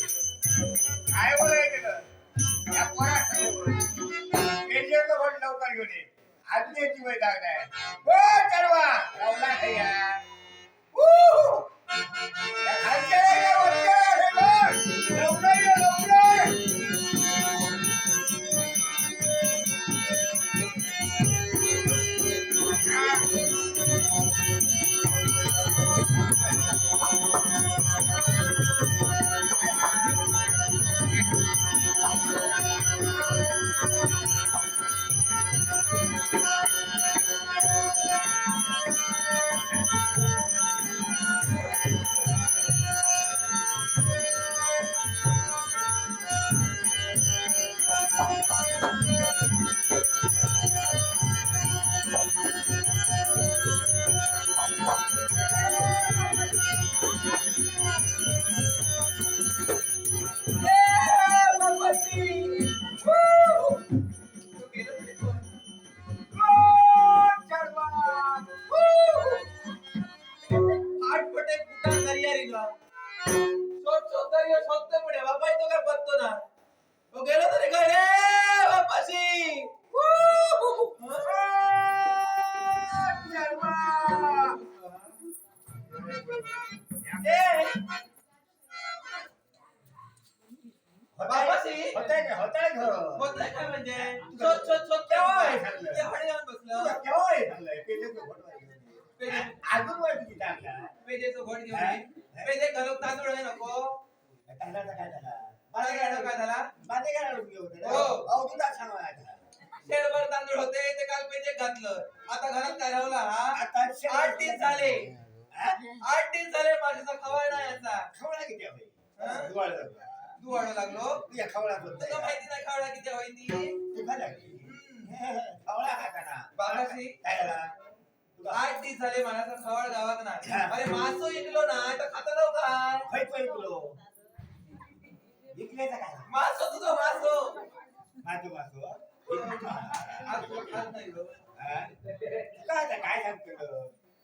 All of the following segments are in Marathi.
काय बोलायचं या पोरात लवकर घेऊन ये आजची वय लागलाय हो चरवा लावला खैया अजून वरती टाकला पेजेचं घोट घेऊन ये. पेजे घालून तांदूळ आहे नको. तांदळाचा काय झाला बाळगायला काय झाला? बांधे घालून घेऊ हो. अहो दुधा सांगा शेरभर तांदूळ होते ते काल पेजे घातलं. आता घरात काय राहला हा? आता 8 दिन झाले. 8 दिन झाले माझ्याचा खवाळ नाही याचा. खवळा किती होईल दुवाळ दुवाडू लागलो. या खवळा तुला माहिती नाही खवळा किती होईल ती? तू खा लागली खवळा खाताना बाबाशी काय झाला 8 दिन झाले माझ्याचा खवाळ गावात नाही. अरे मासो इकलो ना तर खाता नव काय? खै किलो इकलेचा काय मासो तुझं मासो. मासो मासो आज तू खात नाही गं. काय सांगतो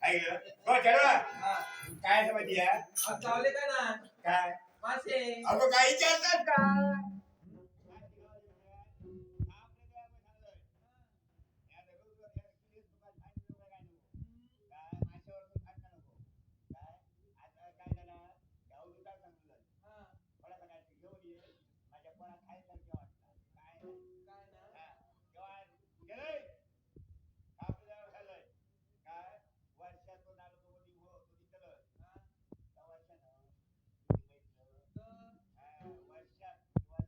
ऐक हो चला हा. काय समजी आज चावले का ना? काय मासे. अगं काय विचारतात का वर्षात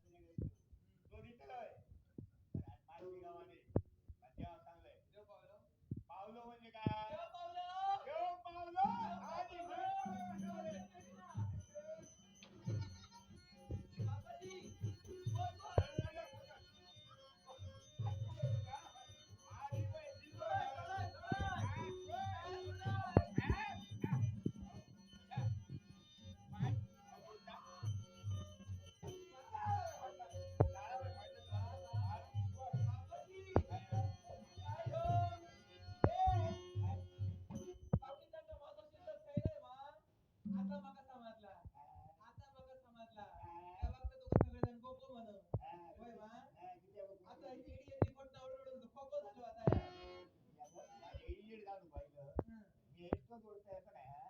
मी एकटं बोलतोय पण आहे, हा.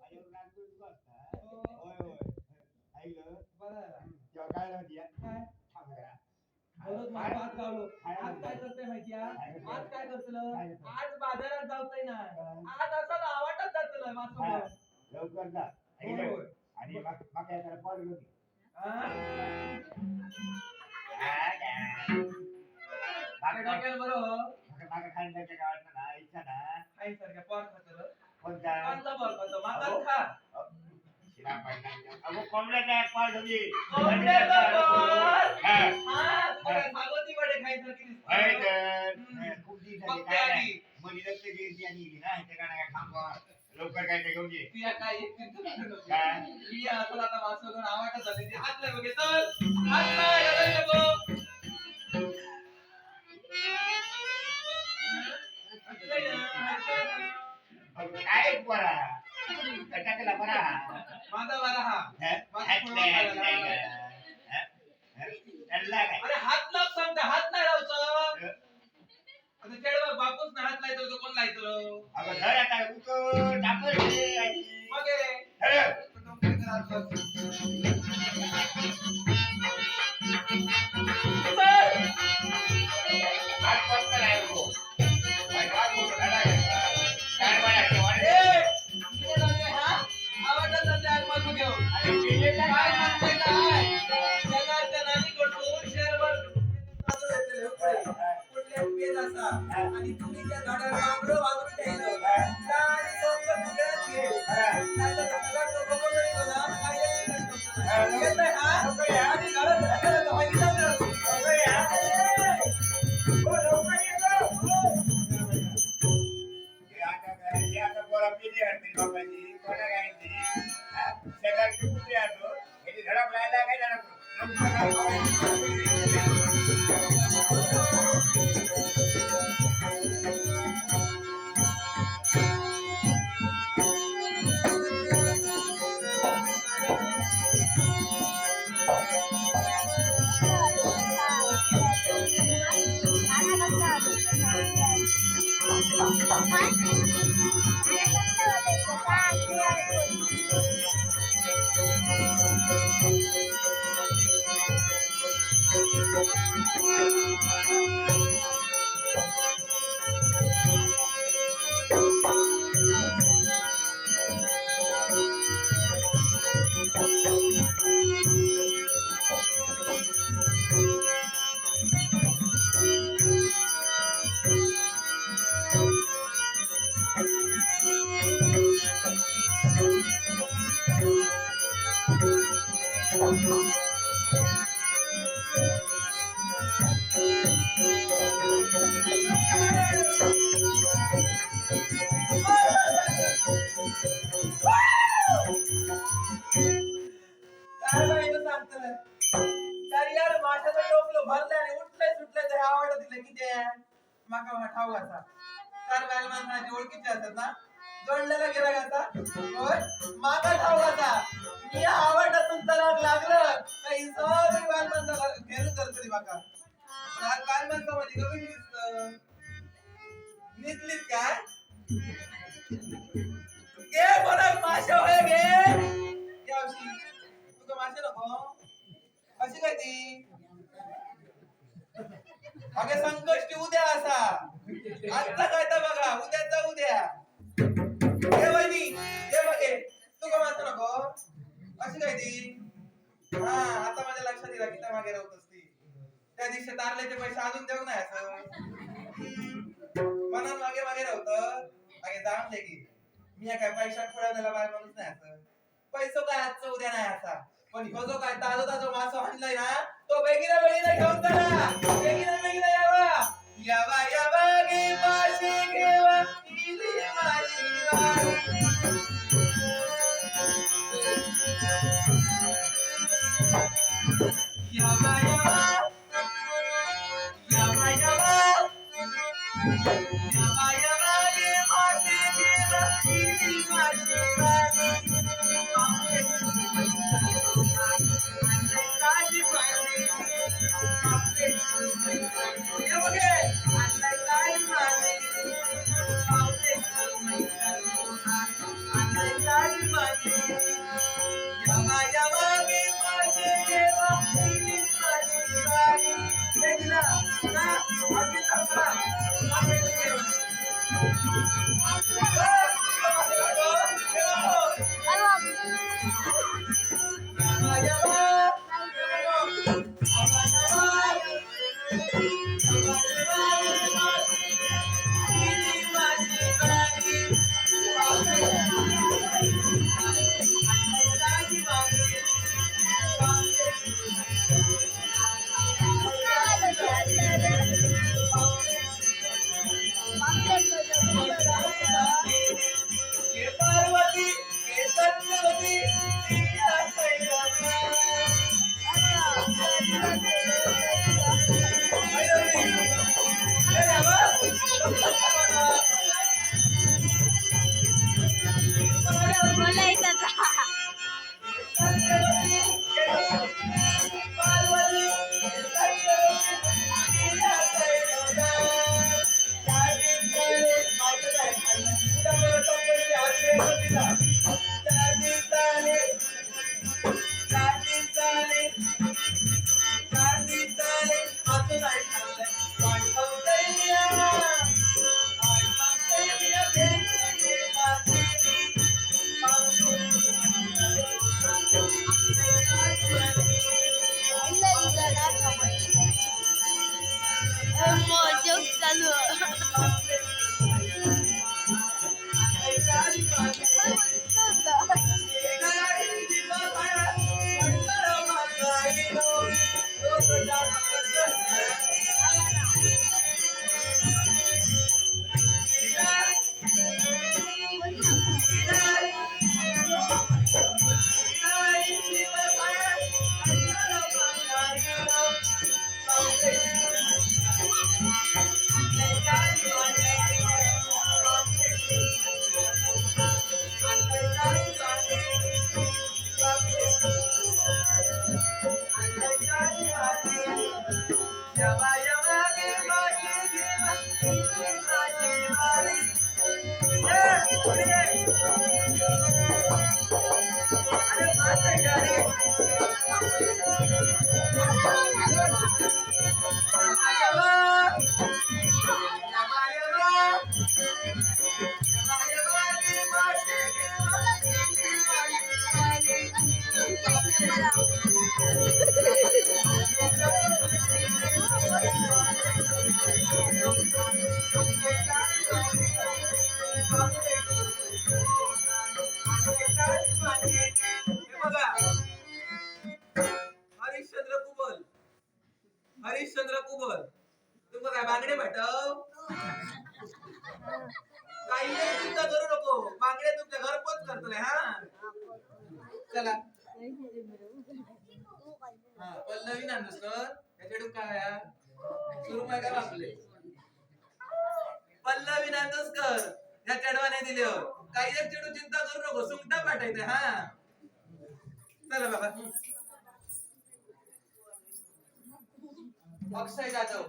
माझ्यावर राग बिग बसता. होय, होय. ऐकलं? जेव्हा काय माहिती आहे? थांब जरा. बरोबर मला भात गावलो. आज काय करतोय माहितीये? आज काय करतलं? आज बाजारात जाऊतय ना. आज असं आवाटच जातलं माझं. लवकर जा. ऐकलं? आणि मग काय त्याला कॉल घेऊन ये. डोक्याला बरं मागं खांद्याच्या गावात ना इच्छा ना आई सारख्या पॉर खातलं. कोणता कोणता बॉल खातो? मागच खा. शिरा पाहिजे अगो कोंबड्याचा कॉल घेऊन ये. कोंबड्याचा बॉल. हा. हा, तुम्हाला भागवती वडे खायसारखी दिसते. होय तर. खूप दिवस झाले मग काय काय? नाही. मग दत्त जयंती आणि गेली ना त्या गाणं काय थांबवा. लवकर काय ते घेऊन ये. पिया काय एकटीच काय? पिया असं आता मासं घेऊन आवाटच झाली. ती हात नाही बघे चल. हात नाही घालायला नको. काय बरा कटाकला बरा माझा वाला हा. अरे हात लाव सांगता हात नाही लावचं. आता खेळवर बापूस ना हात लायतो तो कोण लायतो? अगं धर आता उचल टाकल मग हे. आणि तुम्ही त्या झाडाला बांगडं वाजून ठेवलं आणि सोबत खेळत गेले. नाहीतर सगळं तो बघून होता काय येतंय हा आणि घरात राहायला व्हायचं आता बोला पिली हरते बाबाजी कोणा गायची शेजारची कुठे आलो याची धडक राहायला काय जाणार ओळखीचे असतात ना जोडलेला गेला घाता होय मागा ठावला मी आवड तुमचा लागलं काही सगळी बालमांचा घेऊन करतो माका आज बालमांचा मध्ये कमी दिसत निघलीत काय घे बरं माशा होय घे यावशी तुका माशा नको अशी काय ती अगे संकष्टी उद्या असा आजचा काय तर बघा उद्याचा उद्या हे वहिनी हे बघे तू का मात्र नको अशी काय ती हा आता माझ्या लक्षात येईल की त्या मागे राहत असती त्या दिवशी तारल्याचे पैसे अजून देऊ नाही असं मनात मागे मागे राहत मागे जाऊन दे की मी काय पैशात थोड्या वेळेला बाहेर माणूस नाही असं पैसो काय आजचं उद्या नाही असा पण ह्यो जो काय ताजो ताजो मासो आणलाय ना तो बेगिना बेगिना घेऊन चला बेगिना बेगिना यावा यावा यावा गे माशी घेवा इली माशी यावा यावा यावा यावा यावा यावा गे माशी घेवा इली माशी पार्वती हे सत्यवती Joke चालू. हरिश्चंद्र कुबल तुम्ही काय बांगडे भेटव काही चिंता करू नको बांगडे तुमच्या घर पोच करतोय हा चला हा पल्लवी नांदुसकर त्याच्याकडे काय सुरू काय काय वापरले पल्लवी नांदुसकर या चढवाने दिले काही एक चेडू चिंता करू नको सुंगटा पाठायचं हा चला बाबा अक्षय जाधव